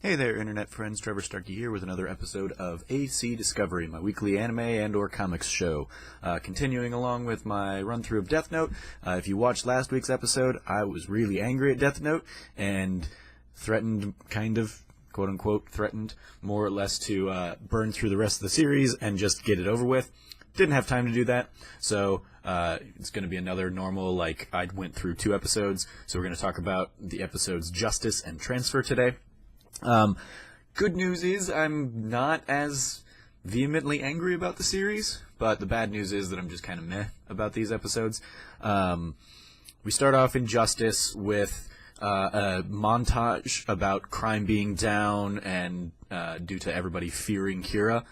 Hey there, internet friends. Trevor Starkey here with another episode of AC Discovery, my weekly anime and/or comics show. Continuing along with my run-through of Death Note. If you watched last week's episode, I was really angry at Death Note and threatened, quote-unquote, threatened, more or less to burn through the rest of the series and just get it over with. Didn't have time to do that, so it's going to be another normal, I went through 2 episodes, so we're going to talk about the episodes Justice and Transfer today. Good news is I'm not as vehemently angry about the series, but the bad news is that I'm just kind of meh about these episodes. We start off in Justice with a montage about crime being down and due to everybody fearing Kira,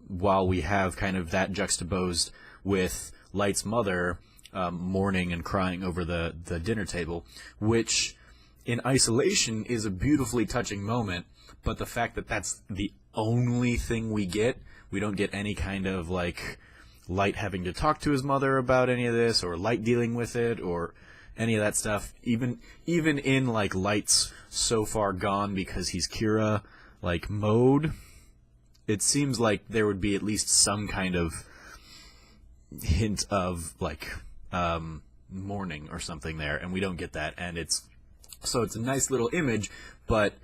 while we have kind of that juxtaposed with Light's mother mourning and crying over the dinner table, which in isolation is a beautifully touching moment, but the fact that that's the only thing we don't get any kind of, Light having to talk to his mother about any of this, or Light dealing with it, or any of that stuff. Even in, Light's so far gone because he's Kira, mode, it seems like there would be at least some kind of hint of, mourning or something there, and we don't get that, and it's a nice little image, but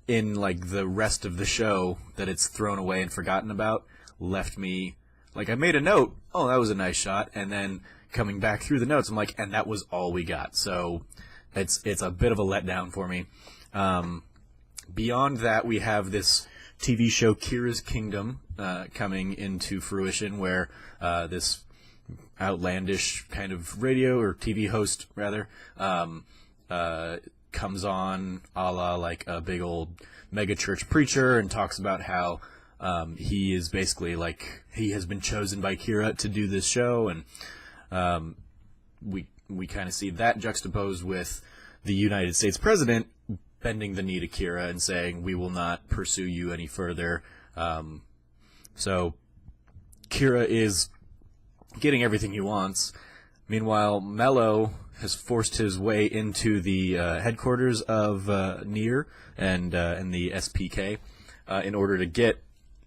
in, the rest of the show that it's thrown away and forgotten about, left me, I made a note, oh, that was a nice shot, and then coming back through the notes, I'm like, and that was all we got, so it's a bit of a letdown for me. Beyond that, we have this TV show, Kira's Kingdom, coming into fruition, where this outlandish kind of radio, or TV host, rather, comes on a la a big old mega church preacher and talks about how he is basically he has been chosen by Kira to do this show, and we kind of see that juxtaposed with the United States president bending the knee to Kira and saying, we will not pursue you any further. So Kira is getting everything he wants. Meanwhile, Mello has forced his way into the headquarters of NieR and the SPK in order to get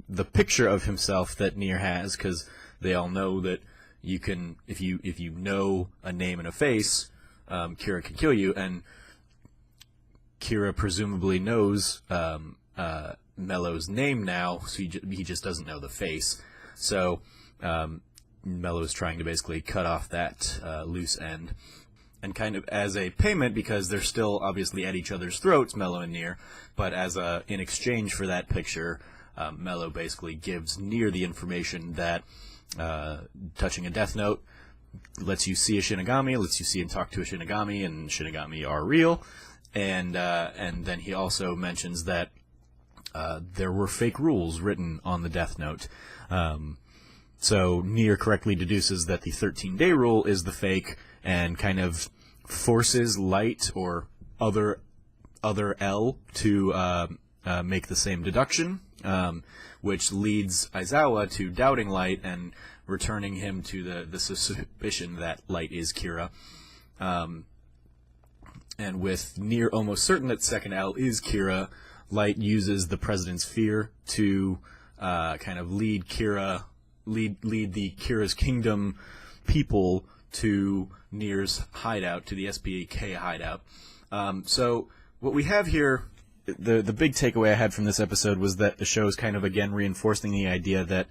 the picture of himself that NieR has, because they all know that you can, if you know a name and a face, Kira can kill you, and Kira presumably knows Mello's name now, so he just doesn't know the face. So Mello's trying to basically cut off that loose end. And kind of as a payment, because they're still obviously at each other's throats, Mello and NieR, but in exchange for that picture, Mello basically gives NieR the information that touching a Death Note lets you see a Shinigami, lets you see and talk to a Shinigami, and Shinigami are real. And then he also mentions that there were fake rules written on the Death Note. So NieR correctly deduces that the 13-day rule is the fake, and kind of forces Light or other L to make the same deduction, which leads Aizawa to doubting Light and returning him to the suspicion that Light is Kira. And with NieR almost certain that second L is Kira, Light uses the President's fear to kind of lead the Kira's Kingdom people to NieR's hideout, to the SPK hideout. So what we have here, the big takeaway I had from this episode was that the show is kind of again reinforcing the idea that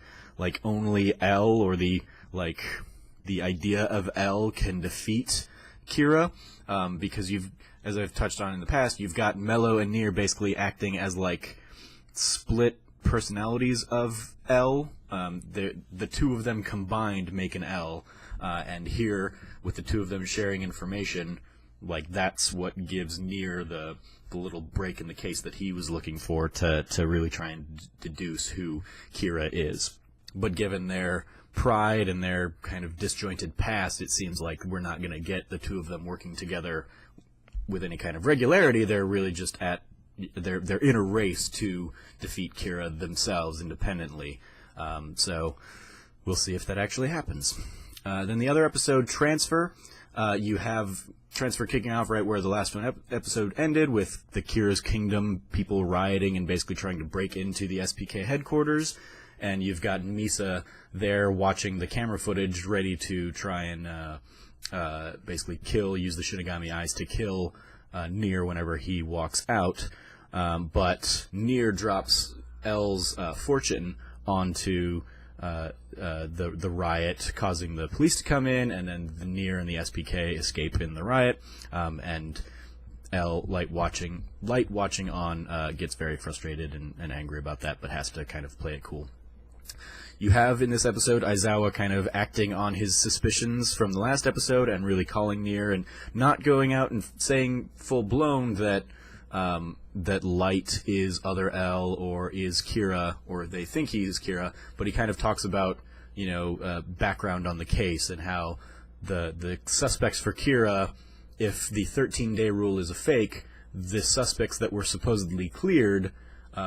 only L, or the idea of L, can defeat Kira, because as I've touched on in the past, you've got Mello and NieR basically acting as split personalities of L. The two of them combined make an L, and here, with the two of them sharing information, that's what gives NieR the little break in the case that he was looking for to really try and deduce who Kira is. But given their pride and their kind of disjointed past, it seems like we're not going to get the two of them working together with any kind of regularity. They're really just they're in a race to defeat Kira themselves independently. So we'll see if that actually happens. Then the other episode, Transfer, You have transfer kicking off right where the last one episode ended, with the Kira's Kingdom people rioting and basically trying to break into the SPK headquarters. And you've got Misa there watching the camera footage, ready to try and basically use the Shinigami eyes to kill Nier whenever he walks out. But Nier drops L's fortune onto the riot, causing the police to come in, and then the Nier and the SPK escape in the riot. And L, Light watching on, gets very frustrated and angry about that, but has to kind of play it cool. You have in this episode Aizawa kind of acting on his suspicions from the last episode and really calling Nier, and not going out and saying full-blown that that Light is other L or is Kira, or they think he is Kira, but he kind of talks about, background on the case and how the suspects for Kira, if the 13-day rule is a fake, the suspects that were supposedly cleared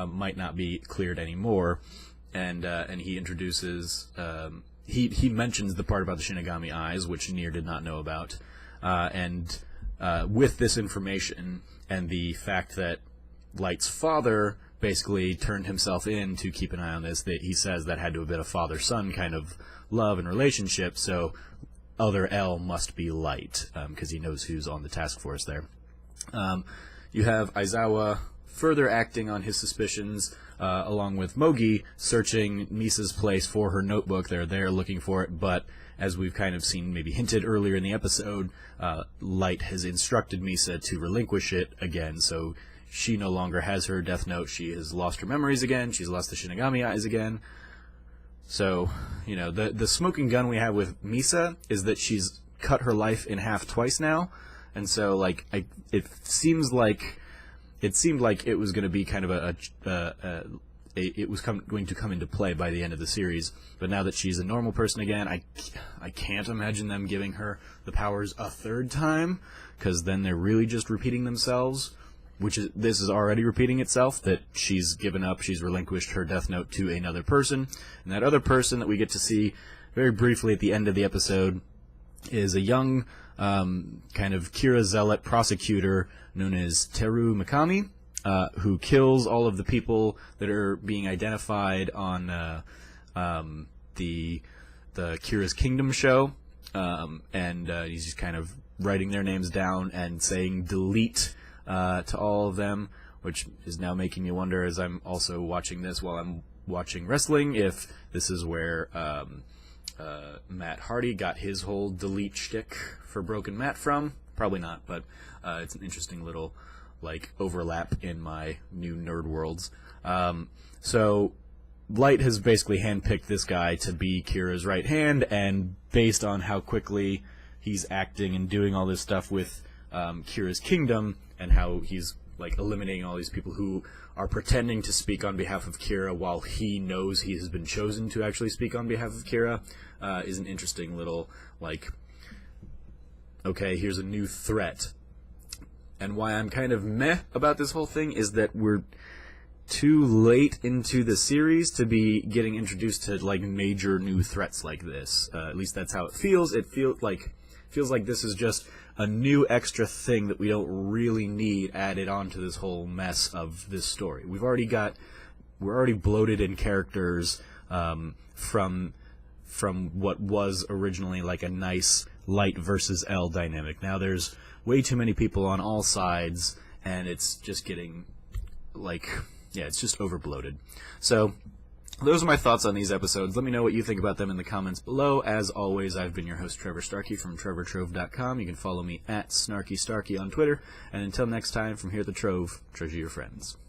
might not be cleared anymore. And he introduces, he mentions the part about the Shinigami eyes, which Nier did not know about. And with this information and the fact that Light's father basically turned himself in to keep an eye on this, that he says that had to have been a father-son kind of love and relationship, so other L must be Light, because he knows who's on the task force there. You have Aizawa further acting on his suspicions, along with Mogi searching Misa's place for her notebook. They're there looking for it, but as we've kind of seen, maybe hinted earlier in the episode, Light has instructed Misa to relinquish it again, so she no longer has her Death Note. She has lost her memories again. She's lost the Shinigami eyes again. So, the smoking gun we have with Misa is that she's cut her life in half twice now, and so, it seemed like it was going to be kind of going to come into play by the end of the series. But now that she's a normal person again, I can't imagine them giving her the powers a third time, because then they're really just repeating themselves. This is already repeating itself, that she's given up, she's relinquished her Death Note to another person, and that other person that we get to see very briefly at the end of the episode is a young kind of Kira zealot prosecutor known as Teru Mikami, who kills all of the people that are being identified on the Kira's Kingdom show, and he's just kind of writing their names down and saying delete to all of them, which is now making me wonder, as I'm also watching this while I'm watching wrestling, if this is where Matt Hardy got his whole delete shtick for Broken Matt from. Probably not, but it's an interesting little overlap in my new nerd worlds. So Light has basically handpicked this guy to be Kira's right hand, and based on how quickly he's acting and doing all this stuff with Kira's Kingdom, and how he's eliminating all these people who are pretending to speak on behalf of Kira while he knows he has been chosen to actually speak on behalf of Kira, is an interesting little, okay, here's a new threat. And why I'm kind of meh about this whole thing is that we're too late into the series to be getting introduced to, major new threats like this. At least that's how it feels. It feels like this is just a new extra thing that we don't really need added on to this whole mess of this story. We're already bloated in characters from what was originally a nice Light versus L dynamic. Now there's way too many people on all sides, and it's just getting it's just over bloated. So those are my thoughts on these episodes. Let me know what you think about them in the comments below. As always, I've been your host, Trevor Starkey from TrevorTrove.com. You can follow me at SnarkyStarkey on Twitter. And until next time, from here at the Trove, treasure your friends.